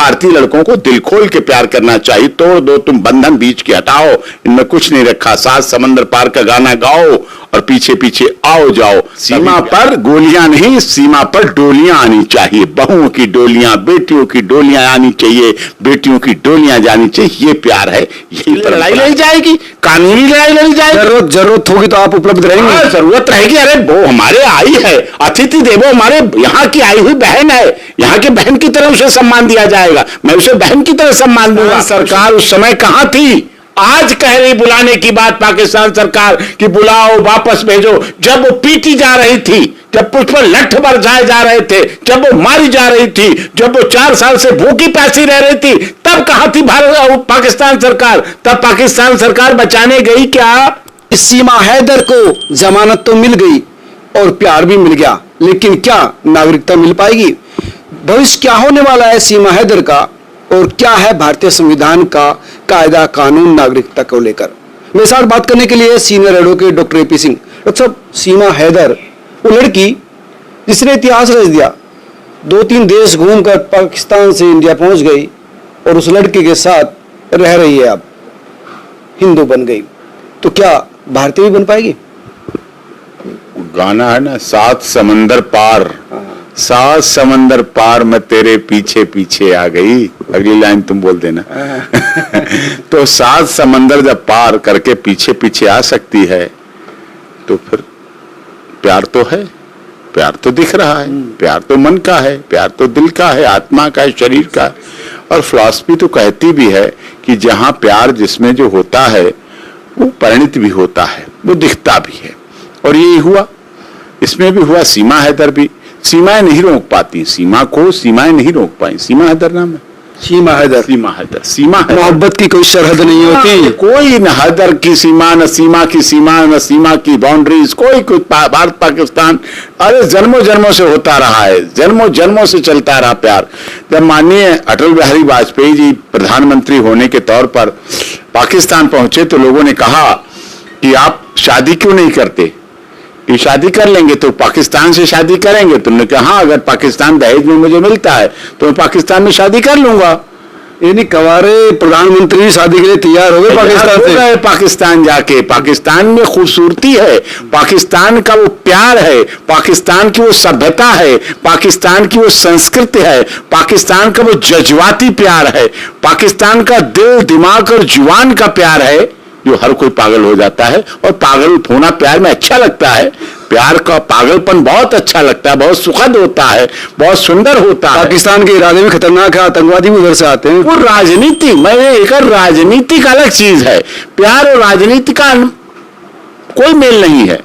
भारतीय लड़कों को दिल खोल के प्यार करना चाहिए। तोड़ दो तुम बंधन बीच के हटाओ, इनमें कुछ नहीं रखा, सात समंदर पार का गाना गाओ और पीछे पीछे आओ जाओ। सीमा पर गोलियां नहीं, सीमा पर डोलियां आनी चाहिए, बहुओं की डोलियां, बेटियों की डोलियां आनी चाहिए, बेटियों की डोलियां जानी चाहिए। ये प्यार है, यही लड़ाई लड़ी जाएगी, कानूनी लड़ाई लड़ी जाएगी। जरूरत होगी तो आप उपलब्ध रहेंगे? जरूरत रहेगी। अरे वो हमारे आई है, अतिथि देवो, हमारे यहाँ की आई हुई बहन है, यहाँ के बहन की तरह उसे सम्मान दिया जाएगा, मैं उसे बहन की तरह सम्मान दूंगा। सरकार उस समय कहां थी? आज कह रही बुलाने की बात पाकिस्तान सरकार कि बुलाओ, वापस भेजो। जब वो पीटी जा रही थी, जब उस पर लठ बरसाए जा रहे थे, जब वो मारी जा रही थी, जब वो 4 साल से भूखी प्यासी रह रही थी, तब कहां थी पाकिस्तान सरकार? तब पाकिस्तान सरकार बचाने गई क्या? सीमा हैदर को जमानत तो मिल गई और प्यार भी मिल गया, लेकिन क्या नागरिकता मिल पाएगी? भविष्य क्या होने वाला है सीमा हैदर का, और क्या है भारतीय संविधान का कायदा कानून नागरिकता को लेकर? मेरे साथ बात करने के लिए senior advocate doctor AP Singh. Doctor साहब, सीमा हैदर वो लड़की जिसने इतिहास रच दिया, 2-3 देश घूमकर पाकिस्तान से इंडिया पहुंच गई और उस लड़के के साथ रह रही है, अब हिंदू बन गई, तो क्या भारतीय भी बन पाएगी? गाना है ना, 7 समंदर पार, 7 समंदर पार मैं तेरे पीछे पीछे आ गई। अगली लाइन तुम बोल देना। तो 7 समंदर जब पार करके पीछे पीछे आ सकती है तो फिर प्यार तो है, प्यार तो दिख रहा है, प्यार तो मन का है, प्यार तो दिल का है, आत्मा का है, शरीर का है। और फिलॉसफी तो कहती भी है कि जहां प्यार जिसमें जो होता है वो परिणित भी होता है, वो दिखता भी है। और यही हुआ, इसमें भी हुआ। सीमा हैदर भी, सीमाएं नहीं रोक पाती, सीमा को सीमाएं नहीं रोक पाई। सीमा हैदर नाम है, सीमा हैदर। सीमा हैदर, सीमा हैदर। मोहब्बत की कोई सरहद नहीं होती, कोई न हैदर की सीमा, न सीमा की सीमा, न सीमा की बाउंड्रीज, कोई कुछ। भारत पाकिस्तान अरे जन्मों जन्मों से होता रहा है, जन्मों जन्मों से चलता रहा प्यार। जब माननीय अटल बिहारी वाजपेयी जी प्रधानमंत्री होने के तौर पर पाकिस्तान पहुंचे तो लोगों ने कहा कि आप शादी क्यों नहीं करते, कि शादी कर लेंगे तो पाकिस्तान से शादी करेंगे। तुमने कहा हाँ, अगर पाकिस्तान दहेज में मुझे मिलता है तो मैं पाकिस्तान में शादी कर लूंगा। यानी कवारे प्रधानमंत्री शादी के लिए तैयार हो गए पाकिस्तान से। पाकिस्तान जाके, पाकिस्तान में खूबसूरती है, पाकिस्तान का वो प्यार है, पाकिस्तान की वो सभ्यता है, पाकिस्तान की वो संस्कृति है, पाकिस्तान का वो जज्बाती प्यार है, पाकिस्तान का दिल दिमाग और जुबान का प्यार है, जो हर कोई पागल हो जाता है। और पागल होना प्यार में अच्छा लगता है, प्यार का पागलपन बहुत अच्छा लगता है, बहुत सुखद होता है, बहुत सुंदर होता है। पाकिस्तान के इरादे में खतरनाक है, आतंकवादी भी उधर से आते हैं। वो राजनीति, मैं एक राजनीति का अलग चीज है, प्यार और राजनीति का कोई मेल नहीं है।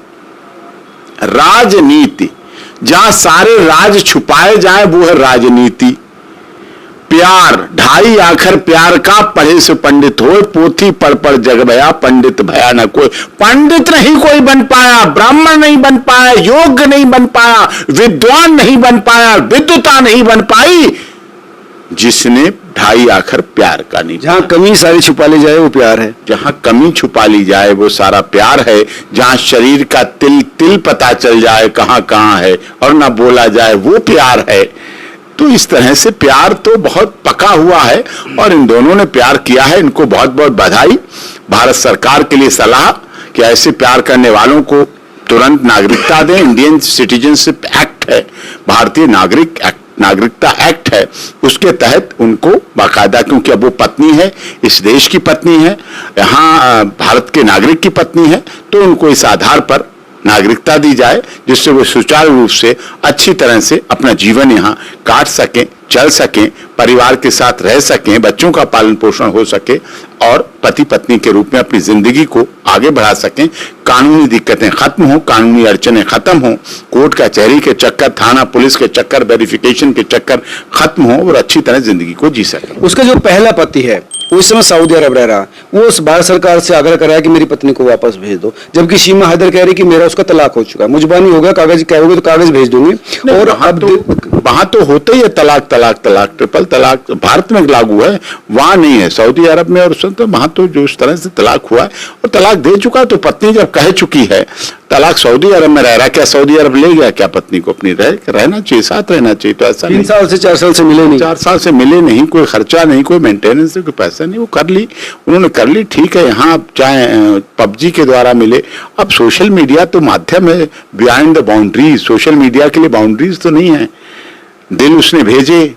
राजनीति जहां सारे राज छुपाए जाए वो है राजनीति। प्यार, 2.5 आखर प्यार का, पढ़े से पंडित हो, पोथी पढ़ पढ़ जग भया, पंडित भया न कोई। पंडित नहीं कोई बन पाया, ब्राह्मण नहीं बन पाया, योग्य नहीं बन पाया, विद्वान नहीं बन पाया, विद्वता नहीं बन पाई, जिसने 2.5 आखर प्यार का नहीं। जहां कमी सारी छुपा ली जाए वो प्यार है, जहां कमी छुपा ली जाए वो सारा प्यार है, जहां शरीर का तिल तिल पता चल जाए कहां कहां है और ना बोला जाए वो प्यार है। तो इस तरह से प्यार तो बहुत पका हुआ है और इन दोनों ने प्यार किया है। इनको बहुत बहुत बधाई। भारत सरकार के लिए सलाह कि ऐसे प्यार करने वालों को तुरंत नागरिकता दें। इंडियन सिटीजनशिप एक्ट है, भारतीय नागरिकता एक्ट है, उसके तहत उनको बाकायदा, क्योंकि अब वो पत्नी है, इस देश की पत्नी है, यहाँ भारत के नागरिक की पत्नी है, तो उनको इस आधार पर नागरिकता दी जाए जिससे वो सुचारू रूप से अच्छी तरह से अपना जीवन यहाँ काट सकें, चल सकें, परिवार के साथ रह सकें, बच्चों का पालन पोषण हो सके और पति पत्नी के रूप में अपनी जिंदगी को आगे बढ़ा सकें। कानूनी दिक्कतें खत्म हो, कानूनी अड़चनें खत्म हो, कोर्ट कचहरी के चक्कर, थाना पुलिस के चक्कर, वेरिफिकेशन के चक्कर खत्म हो और अच्छी तरह जिंदगी को जी सके। उसका जो पहला पति है वो इस समय सऊदी अरब रह रहा, वो उस भारत सरकार से आग्रह कर रहा है कि मेरी पत्नी को वापस भेज दो, जबकि सीमा हैदर कह रही कि मेरा उसका तलाक हो चुका है, मुजबानी हो गया, कागज कहोगे तो कागज भेज दूंगी। और अब वहां तो होते ही है तलाक तलाक तलाक, ट्रिपल तलाक भारत में लागू है, वहां नहीं है। सऊदी अरब में और तो वहां तो जो इस तरह से तलाक हुआ है और तलाक दे चुका, तो पत्नी जब कह चुकी है तलाक सऊदी अरब में रह रहा, क्या सऊदी अरब ले गया क्या पत्नी को अपनी? रहना चाहिए, साथ रहना चाहिए। तो ऐसा 3 साल से 4 साल से मिले नहीं, 4 साल से मिले नहीं, कोई खर्चा नहीं, कोई मेंटेनेंस नहीं, कोई पैसा नहीं, वो कर ली, उन्होंने कर ली, ठीक है। यहाँ चाहे पबजी के द्वारा मिले, अब सोशल मीडिया तो माध्यम है, behind the boundaries, social media के लिए बाउंड्रीज तो नहीं है। दिल उसने भेजे,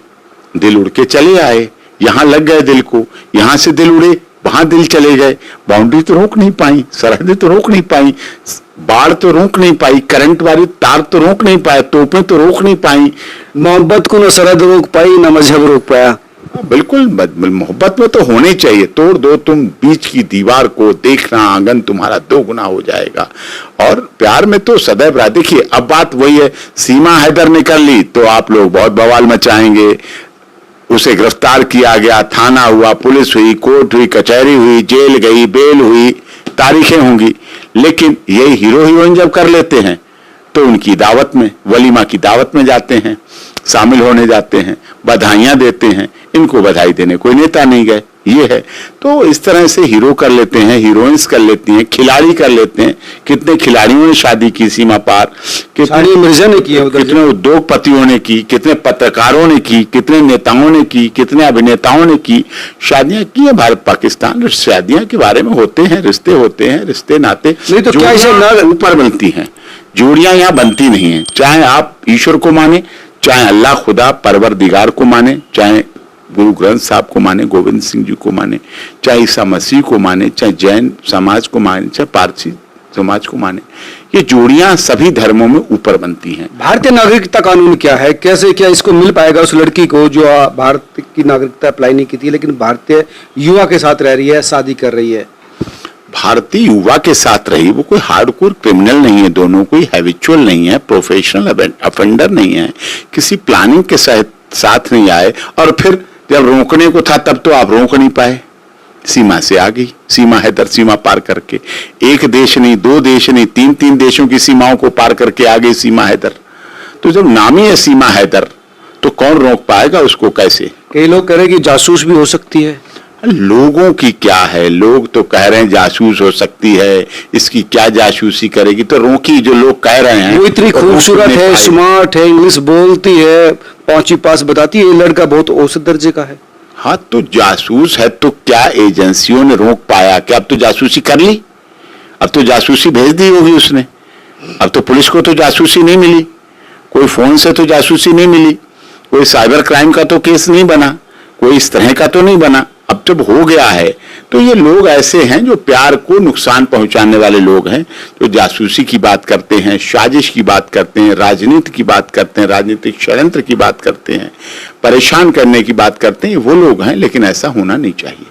दिल उड़ के चले आए, यहाँ लग गए दिल को, यहाँ से दिल उड़े, वहां दिल चले गए। बाउंड्री तो रोक नहीं पाई, सरहदें तो रोक नहीं पाई, बाढ़ तो रोक नहीं पाई, करंट वाली तार तो रोक नहीं पाए, तोपें तो रोक नहीं पाई। मोहब्बत को न सरहद रोक पाई न मजहब रोक पाया। बिल्कुल, मोहब्बत में तो होने चाहिए, तोड़ दो तुम बीच की दीवार को, देखना आंगन तुम्हारा 2 गुना हो जाएगा। और प्यार में तो सदैव रहा। देखिए अब बात वही है, सीमा हैदर ने कर ली तो आप लोग बहुत बवाल मचाएंगे, उसे गिरफ्तार किया गया, थाना हुआ, पुलिस हुई, कोर्ट हुई, कचहरी हुई, जेल गई, बेल हुई, तारीखें होंगी। लेकिन ये हीरो हीरोइन जब कर लेते हैं तो उनकी दावत में, वलीमा की दावत में जाते हैं, शामिल होने जाते हैं, बधाइयां देते हैं। इनको बधाई देने कोई नेता नहीं गए, ये है। तो इस तरह से हीरो कर लेते हैं, हीरोइंस कर लेती हैं, खिलाड़ी कर लेते हैं। कितने खिलाड़ियों ने शादी की सीमा पार, कितने मिर्जा ने किया, कितने उद्योगपतियों ने की, कितने पत्रकारों ने की, कितने नेताओं ने की, कितने अभिनेताओं ने की, शादियां की है। भारत पाकिस्तान शादियां के बारे में होते हैं, रिश्ते होते हैं, रिश्ते नाते नहीं तो क्या इसे ऊपर बनती हैं, जोड़ियां यहाँ बनती नहीं है। चाहे आप ईश्वर को माने, चाहे अल्लाह खुदा परवरदिगार को माने, चाहे गुरु ग्रंथ साहब को माने, गोविंद सिंह जी को माने, चाहे ईसा मसीह को माने, चाहे जैन समाज को माने, चाहे पारसी समाज को माने, ये जोड़ियां सभी धर्मों में ऊपर बनती हैं। भारतीय नागरिकता कानून क्या है, कैसे क्या इसको मिल पाएगा उस लड़की को जो भारत की नागरिकता अप्लाई नहीं की थी लेकिन भारतीय युवा के साथ रह रही है, शादी कर रही है? भारतीय युवा के साथ रही, वो कोई हार्डकोर क्रिमिनल नहीं है, दोनों कोई हैबिचुअल नहीं है, प्रोफेशनल अफेंडर नहीं है, किसी प्लानिंग के साथ नहीं आए। और फिर जब रोकने को था तब तो आप रोक नहीं पाए, सीमा से आ गई सीमा हैदर, सीमा पार करके। 1 देश नहीं, 2 देश नहीं, 3 देशों की सीमाओं को पार करके आ गई सीमा हैदर। तो जब नाम ही है सीमा हैदर तो कौन रोक पाएगा उसको? कैसे? कई लोग कह रहे हैं कि जासूस भी हो सकती है। लोगों की क्या है, लोग तो कह रहे हैं जासूस हो सकती है, इसकी क्या जासूसी करेगी, तो रोकी जो लोग कह रहे हैं। वो इतनी खूबसूरत है, स्मार्ट है, इंग्लिश बोलती है, 5वीं पास बताती है, ये लड़का बहुत औसत दर्जे का है। हाँ तो जासूस है तो क्या एजेंसियों ने रोक पाया? क्या अब तो जासूसी कर ली, अब तो जासूसी भेज दी होगी उसने, अब तो पुलिस को तो जासूसी नहीं मिली, कोई फोन से तो जासूसी नहीं मिली, कोई साइबर क्राइम का तो केस नहीं बना, कोई इस तरह का तो नहीं बना। अब जब हो गया है तो ये लोग ऐसे हैं जो प्यार को नुकसान पहुंचाने वाले लोग हैं, जो जासूसी की बात करते हैं, साजिश की बात करते हैं, राजनीति की बात करते हैं, राजनीतिक षड्यंत्र की बात करते हैं, परेशान करने की बात करते हैं, वो लोग हैं। लेकिन ऐसा होना नहीं चाहिए।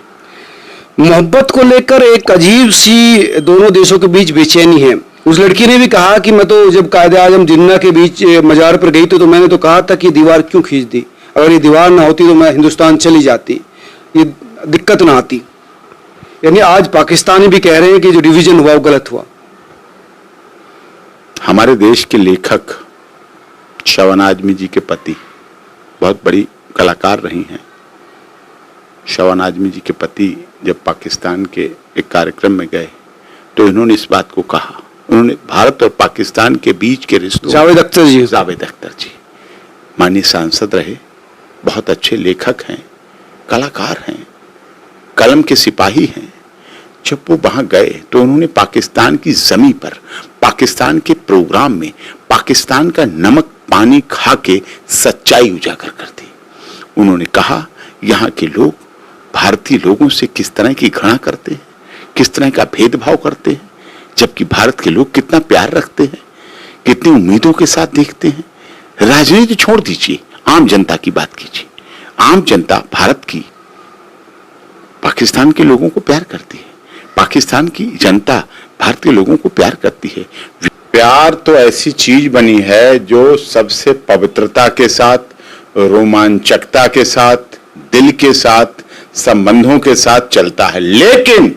मोहब्बत को लेकर एक अजीब सी दोनों देशों के बीच बेचैनी है। उस लड़की ने भी कहा कि मैं तो जब कायदे आजम जिन्ना के बीच मजार पर गई तो मैंने तो कहा था कि दीवार क्यों खींच दी, अगर ये दीवार ना होती तो मैं हिंदुस्तान चली जाती, ये दिक्कत ना आती। यानी आज पाकिस्तानी भी कह रहे हैं कि जो डिवीजन हुआ वो गलत हुआ। हमारे देश के लेखक शबाना आजमी जी के पति बहुत बड़ी कलाकार रही हैं। शबाना आजमी जी के पति जब पाकिस्तान के एक कार्यक्रम में गए तो इन्होंने इस बात को कहा, उन्होंने भारत और पाकिस्तान के बीच के रिश्तों, जावेद अख्तर जी माननीय सांसद रहे, बहुत अच्छे लेखक हैं, कलाकार हैं, कलम के सिपाही हैं। जब वो वहां गए तो उन्होंने पाकिस्तान की जमीन पर, पाकिस्तान के प्रोग्राम में पाकिस्तान का नमक पानी खा के सच्चाई उजागर कर दी। उन्होंने कहा यहाँ के लोग भारतीय लोगों से किस तरह की घृणा करते हैं, किस तरह का भेदभाव करते हैं, जबकि भारत के लोग कितना प्यार रखते हैं, कितनी उम्मीदों के साथ देखते हैं। राजनीति छोड़ दीजिए, आम जनता की बात कीजिए। आम जनता भारत की पाकिस्तान के लोगों को प्यार करती है, पाकिस्तान की जनता भारत के लोगों को प्यार करती है। प्यार तो ऐसी चीज बनी है जो सबसे पवित्रता के साथ, रोमांचकता के साथ, दिल के साथ, संबंधों के साथ चलता है। लेकिन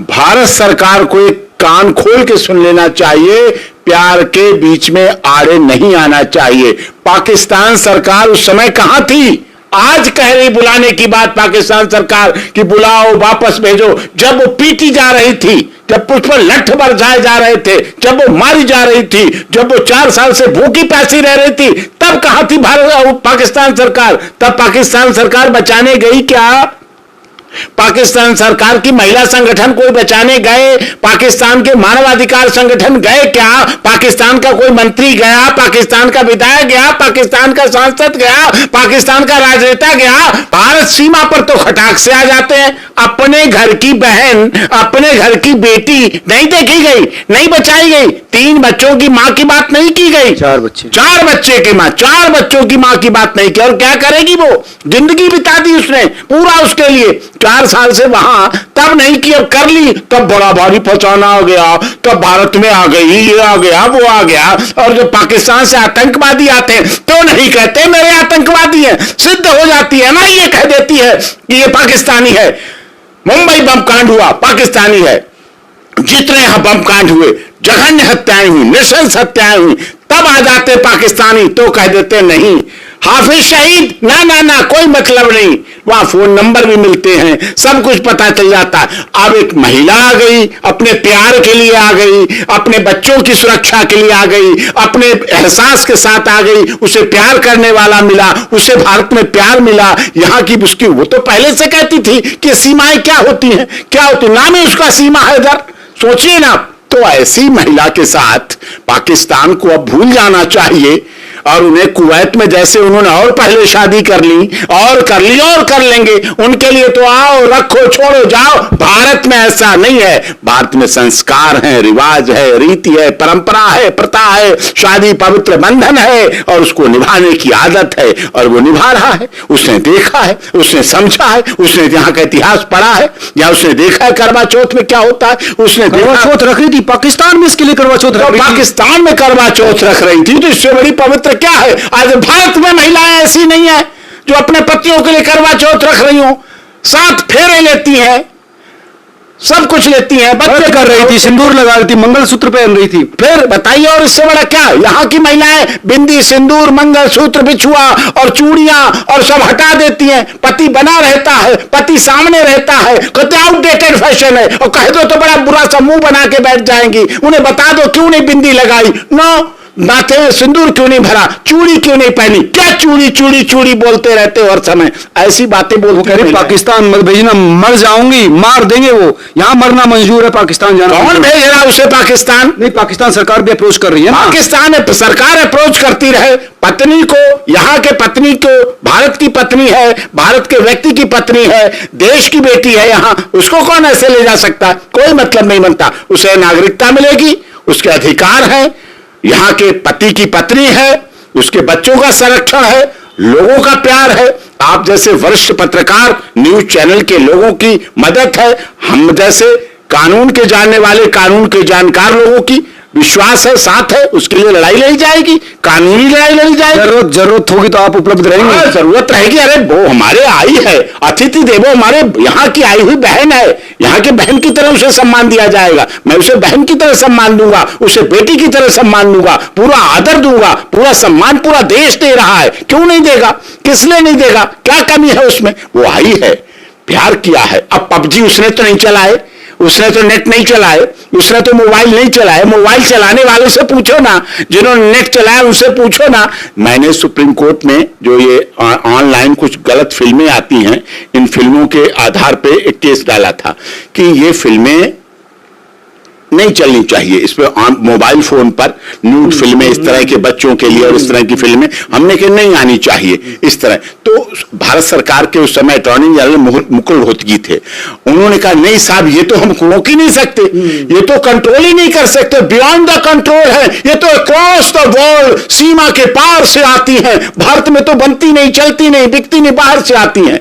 भारत सरकार को एक कान खोल के सुन लेना चाहिए, प्यार के बीच में आड़े नहीं आना चाहिए। पाकिस्तान सरकार उस समय कहां थी? आज कह रही बुलाने की बात पाकिस्तान सरकार कि बुलाओ, वापस भेजो, जब वो पीटी जा रही थी जब उस पर लठ बरसाए जा रहे थे, जब वो मारी जा रही थी, जब वो 4 साल से भूखी प्यासी रह रही थी, तब कहां थी पाकिस्तान सरकार? तब पाकिस्तान सरकार बचाने गई क्या? पाकिस्तान सरकार की महिला संगठन कोई बचाने गए? पाकिस्तान के मानवाधिकार संगठन गए क्या? पाकिस्तान का कोई मंत्री गया? पाकिस्तान का विधायक गया? पाकिस्तान का सांसद गया? पाकिस्तान का राजनेता गया? भारत सीमा पर तो खटाक से आ जाते हैं। अपने घर की बहन, अपने घर की बेटी नहीं देखी गई, नहीं बचाई गई। 3 बच्चों की मां की बात नहीं की गई। 4 बच्चे, 4 बच्चे की मां, 4 बच्चों की मां की बात नहीं की। और क्या करेगी वो? जिंदगी बिता दी उसने पूरा उसके लिए। 4 साल से वहां तब नहीं की, अब कर ली, तब बड़ा भारी पहुंचाना आ गया, तब भारत में आ गई, ये आ गया, वो आ गया। और जो पाकिस्तान से आतंकवादी आते हैं तो नहीं कहते मेरे आतंकवादी हैं, सिद्ध हो जाती है ना, ये कह देती है कि ये पाकिस्तानी है। मुंबई बम कांड हुआ, पाकिस्तानी है। जितने यहां बम कांड हुए, जघन्य हत्याएं हुई, नृशंस हत्याएं हुई, तब आ जाते पाकिस्तानी तो कह देते नहीं। हाफिज शहीद, ना ना ना, कोई मतलब नहीं। वहां फोन नंबर भी मिलते हैं, सब कुछ पता चल जाता है। अब एक महिला आ गई, अपने प्यार के लिए आ गई, अपने बच्चों की सुरक्षा के लिए आ गई, अपने एहसास के साथ आ गई, उसे प्यार करने वाला मिला, उसे भारत में प्यार मिला। यहाँ की उसकी, वो तो पहले से कहती थी कि सीमाएं क्या होती हैं, क्या होती, नाम ही उसका सीमा हैदर। सोचिए ना, तो ऐसी महिला के साथ पाकिस्तान को अब भूल जाना चाहिए। और उन्हें कुवैत में जैसे उन्होंने और पहले शादी कर ली और कर ली और कर लेंगे, उनके लिए तो आओ, रखो, छोड़ो, जाओ। भारत में ऐसा नहीं है। भारत में संस्कार है, रिवाज है, रीति है, परंपरा है, प्रथा है, शादी पवित्र बंधन है और उसको निभाने की आदत है और वो निभा रहा है। उसने देखा है, उसने समझा है, उसने यहाँ का इतिहास पढ़ा है, या उसने देखा है करवा चौथ में क्या होता है। उसने करवा चौथ रख रही थी पाकिस्तान में, इसके लिए करवा चौथ रख रही थी। पाकिस्तान में करवा चौथ रख रही थी, तो इससे बड़ी पवित्र क्या है? आज भारत में महिलाएं ऐसी नहीं है जो अपने पतियों के लिए करवा चौथ रख रही हो, 7 फेरे लेती हैं, सब कुछ लेती हैं, बच्चे कर रही थी, सिंदूर लगा रही थी, मंगलसूत्र पहन रही थी। फिर बताइए, और इससे बड़ा क्या? यहाँ की महिलाएं बिंदी, सिंदूर, मंगलसूत्र, बिछुआ और चूड़ियां और सब हटा देती हैं। पति बना रहता है, पति सामने रहता है, कहते आउटडेटेड फैशन है, और कह दो तो बड़ा बुरा सा मुंह बना के बैठ जाएंगी। उन्हें बता दो क्यों नहीं बिंदी लगाई, नो, माथे में सिंदूर क्यों नहीं भरा, चूड़ी क्यों नहीं पहनी, क्या चूड़ी चूड़ी चूड़ी बोलते रहते हो हर समय, ऐसी बातें बोलते हैं। पाकिस्तान मत भेजना, मर जाऊंगी, मार देंगे वो, यहाँ मरना मंजूर है, पाकिस्तान जाना। कौन भेज रहा उसे पाकिस्तान? नहीं, पाकिस्तान सरकार भी अप्रोच कर रही है। पाकिस्तान सरकार अप्रोच करती रहे पत्नी को, यहाँ के पत्नी को, भारत की पत्नी है, भारत के व्यक्ति की पत्नी है, देश की बेटी है, यहाँ उसको कौन ऐसे ले जा सकता? कोई मतलब नहीं बनता। उसे नागरिकता मिलेगी, उसके अधिकार है, यहाँ के पति की पत्नी है, उसके बच्चों का संरक्षण है, लोगों का प्यार है। आप जैसे वरिष्ठ पत्रकार, न्यूज चैनल के लोगों की मदद है, हम जैसे कानून के जानने वाले, कानून के जानकार लोगों की विश्वास है, साथ है, उसके लिए लड़ाई लड़ी जाएगी, कानूनी लड़ाई लड़ी जाएगी। जरूरत होगी तो आप उपलब्ध रहेंगे। जरूरत रहेगी। अरे वो हमारे आई है, अतिथि देवो, हमारे यहाँ की आई हुई बहन है, यहाँ के बहन की तरह उसे सम्मान दिया जाएगा। मैं उसे बहन की तरह सम्मान दूंगा, उसे बेटी की तरह सम्मान दूंगा, पूरा आदर दूंगा, पूरा सम्मान पूरा देश दे रहा है। क्यों नहीं देगा? किस लिए नहीं देगा? क्या कमी है उसमें? वो आई है, प्यार किया है। अब पबजी उसने तो नहीं चलाए, उसने तो नेट नहीं चलाए, उसने तो मोबाइल नहीं चलाए। मोबाइल चलाने वाले से पूछो ना, जिन्होंने नेट चलाया उनसे पूछो ना। मैंने सुप्रीम कोर्ट में जो ये ऑनलाइन कुछ गलत फिल्में आती हैं, इन फिल्मों के आधार पे एक केस डाला था कि ये फिल्में नहीं चलनी चाहिए, इस पर मोबाइल फोन पर न्यूड फिल्में इस तरह के बच्चों के लिए और इस तरह की फिल्में हमने कि नहीं आनी चाहिए इस तरह। तो भारत सरकार के उस समय अटॉर्नी जनरल मुकुल रोहतगी थे, उन्होंने कहा नहीं साहब, ये तो हम रोक ही नहीं सकते, ये तो कंट्रोल ही नहीं कर सकते, बियॉन्ड द कंट्रोल है, ये तो अक्रॉस द वर्ल्ड, सीमा के पार से आती हैं, भारत में तो बनती नहीं, चलती नहीं, बिकती नहीं, बाहर से आती हैं।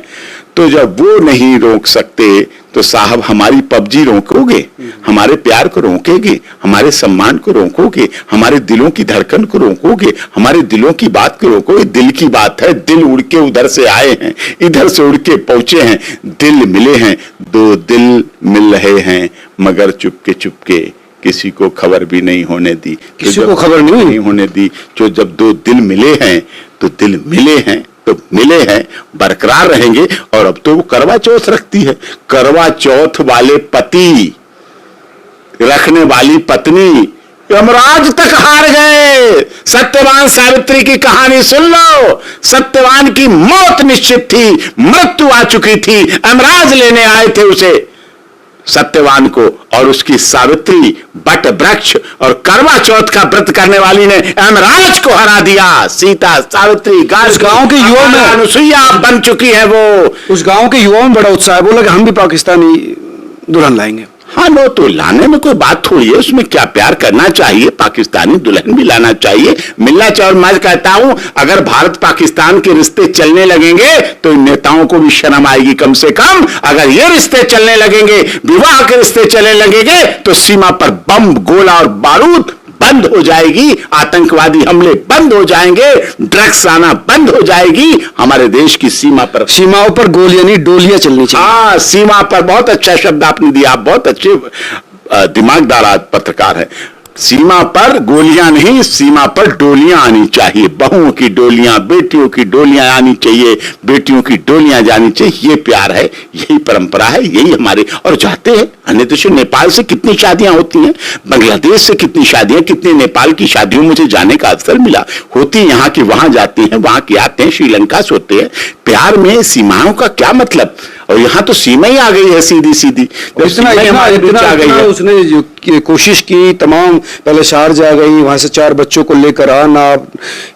तो जब वो नहीं रोक सकते तो साहब हमारी पबजी रोकोगे, हमारे प्यार को रोकोगे, हमारे सम्मान को रोकोगे, हमारे दिलों की धड़कन को रोकोगे, हमारे दिलों की बात को रोकोगे। दिल की बात है, दिल उड़ के उधर से आए हैं, इधर से उड़ के पहुंचे हैं, दिल मिले हैं, 2 दिल मिल रहे हैं मगर चुपके किसी को खबर भी नहीं होने दी, किसी को खबर नहीं होने दी। जो जब 2 दिल मिले हैं तो दिल मिले हैं तो मिले हैं, बरकरार रहेंगे। और अब तो वो करवा चौथ रखती है। करवा चौथ वाले पति रखने वाली पत्नी, यमराज तक हार गए। सत्यवान सावित्री की कहानी सुन लो। सत्यवान की मौत निश्चित थी, मृत्यु आ चुकी थी, यमराज लेने आए थे उसे, सत्यवान को, और उसकी सावित्री बट वृक्ष और करवा चौथ का व्रत करने वाली ने यमराज को हरा दिया। सीता, सावित्री, उस गांव के युवाओं में अनुसुईया बन चुकी है वो। उस गांव के युवाओं में बड़ा उत्साह है, बोला कि हम भी पाकिस्तानी दुल्हन लाएंगे। हाँ, लो तो लाने में कोई बात थोड़ी है, उसमें क्या, प्यार करना चाहिए, पाकिस्तानी दुल्हन भी लाना चाहिए, मिलना चाहिए। और मैं कहता हूं अगर भारत पाकिस्तान के रिश्ते चलने लगेंगे तो इन नेताओं को भी शर्म आएगी कम से कम। अगर ये रिश्ते चलने लगेंगे, विवाह के रिश्ते चलने लगेंगे, तो सीमा पर बम, गोला और बारूद बंद हो जाएगी, आतंकवादी हमले बंद हो जाएंगे, ड्रग्स आना बंद हो जाएगी। हमारे देश की सीमाओं पर गोलियां नहीं, डोलियां चलनी चाहिए। हाँ, सीमा पर, बहुत अच्छा शब्द आपने दिया, आप बहुत अच्छे दिमागदार पत्रकार हैं। सीमा पर गोलियां नहीं, सीमा पर डोलियां आनी चाहिए, बहुओं की डोलियां, बेटियों की डोलियां आनी चाहिए, बेटियों की डोलियां जानी चाहिए। ये प्यार है, यही परंपरा है, यही हमारे। और जाते हैं अन्य देशों, नेपाल से कितनी शादियां होती हैं, बांग्लादेश से कितनी शादियां, कितने नेपाल की शादियों मुझे जाने का अवसर मिला, होती यहाँ की वहां जाते हैं, वहां के आते हैं, श्रीलंका से होते हैं। प्यार में सीमाओं का क्या मतलब? और यहाँ तो सीमा ही आ गई है सीधी सीधी। इतना उसने जो कोशिश की, तमाम, पहले शारजा गई, वहां से 4 बच्चों को लेकर आना,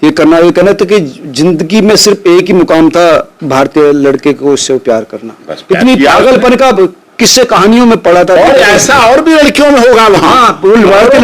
ये करना था कि जिंदगी में सिर्फ एक ही मुकाम था, भारतीय लड़के को उससे प्यार करना। इतनी पागलपन का किससे कहानियों में पढ़ा था। और ऐसा और भी लड़कियों में होगा वहां। भारतीय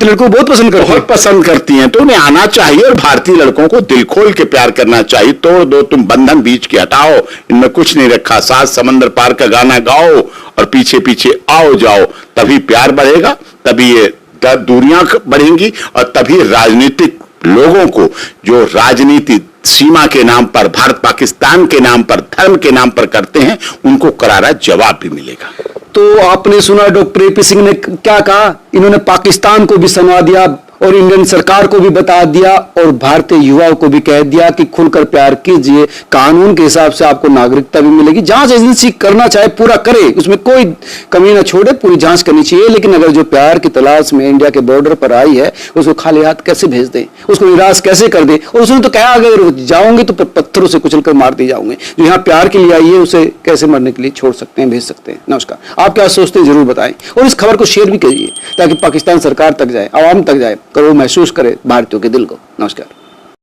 लड़कों को बहुत पसंद करती हैं, तो उन्हें आना चाहिए और भारतीय लड़कों को दिल खोल के प्यार करना चाहिए। तोड़ दो तुम बंधन बीच के हटाओ, इनमें कुछ नहीं रखा, 7 समंदर पार का गाना गाओ और पीछे पीछे आओ जाओ, तभी प्यार बढ़ेगा, तभी ये दूरियां बढ़ेंगी, और तभी राजनीतिक लोगों को जो राजनीति सीमा के नाम पर, भारत पाकिस्तान के नाम पर, धर्म के नाम पर करते हैं, उनको करारा जवाब भी मिलेगा। तो आपने सुना डॉक्टर एपी सिंह ने क्या कहा, इन्होंने पाकिस्तान को भी सुना दिया और इंडियन सरकार को भी बता दिया और भारतीय युवाओं को भी कह दिया कि खुलकर प्यार कीजिए, कानून के हिसाब से आपको नागरिकता भी मिलेगी। जांच एजेंसी करना चाहे पूरा करे, उसमें कोई कमी ना छोड़े, पूरी जांच करनी चाहिए। लेकिन अगर जो प्यार की तलाश में इंडिया के बॉर्डर पर आई है, उसको खाली हाथ कैसे भेज दें, उसको निराश कैसे कर दें? और उसने तो कहा अगर जाओगे तो पत्थरों से कुचल कर मार दिए जाओगे। जो यहाँ प्यार के लिए आई है उसे कैसे मरने के लिए छोड़ सकते हैं, भेज सकते हैं? नमस्कार, आप क्या सोचते हैं जरूर बताएं, और इस खबर को शेयर भी कीजिए ताकि पाकिस्तान सरकार तक जाए, आवाम तक जाए, कर वो महसूस करे भारतीयों के दिल को। नमस्कार।